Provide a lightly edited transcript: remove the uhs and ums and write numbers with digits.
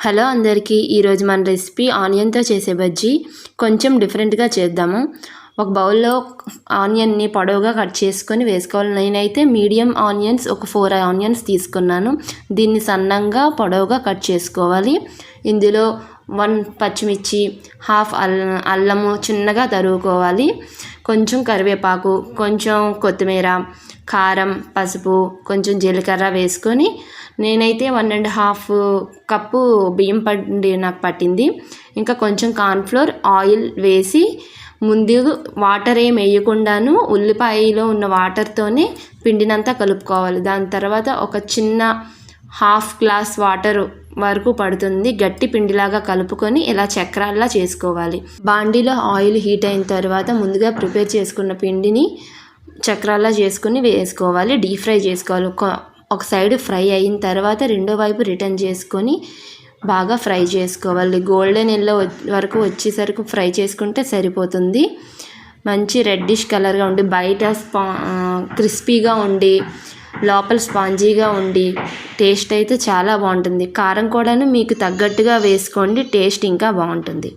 Hello అందరికీ, ఈరోజు మన రెసిపీ ఆనియన్తో చేసే బజ్జీ. కొంచెం డిఫరెంట్గా చేద్దాము. ఒక బౌల్లో ఆనియన్ని పొడవుగా కట్ చేసుకొని వేసుకోవాలి. నేనైతే మీడియం ఆనియన్స్ ఒక 4 ఆనియన్స్ తీసుకున్నాను. దీన్ని సన్నంగా పొడవుగా కట్ చేసుకోవాలి. ఇందులో 1 పచ్చిమిర్చి, హాఫ్ అల్లము చిన్నగా తరుగుకోవాలి. కొంచెం కరివేపాకు, కొంచెం కొత్తిమీర, కారం, పసుపు, కొంచెం జీలకర్ర వేసుకొని నేనైతే 1.5 కప్పు బియ్యం పిండి నాకు పట్టింది. ఇంకా కొంచెం కార్న్ఫ్లోర్, ఆయిల్ వేసి ముందు వాటర్ ఏం వేయకుండాను ఉల్లిపాయలో ఉన్న వాటర్తోనే పిండినంతా కలుపుకోవాలి. దాని తర్వాత ఒక చిన్న హాఫ్ గ్లాస్ వాటర్ వరకు పడుతుంది. గట్టి పిండిలాగా కలుపుకొని ఇలా చక్రాల్లా చేసుకోవాలి. బాండీలో ఆయిల్ హీట్ అయిన తర్వాత ముందుగా ప్రిపేర్ చేసుకున్న పిండిని చక్రాల్లా చేసుకుని వేసుకోవాలి. డీప్ ఫ్రై చేసుకోవాలి. ఒక సైడ్ ఫ్రై అయిన తర్వాత రెండో వైపు రిటర్న్ చేసుకొని బాగా ఫ్రై చేసుకోవాలి. గోల్డెన్ ఎల్లో వరకు వచ్చేసరికి ఫ్రై చేసుకుంటే సరిపోతుంది. మంచి రెడ్డిష్ కలర్గా ఉండి బయట క్రిస్పీగా ఉండి లోపల స్పాంజీగా ఉండి టేస్ట్ అయితే చాలా బాగుంటుంది. కారం కూడాను మీకు తగ్గట్టుగా వేసుకోండి, టేస్ట్ ఇంకా బాగుంటుంది.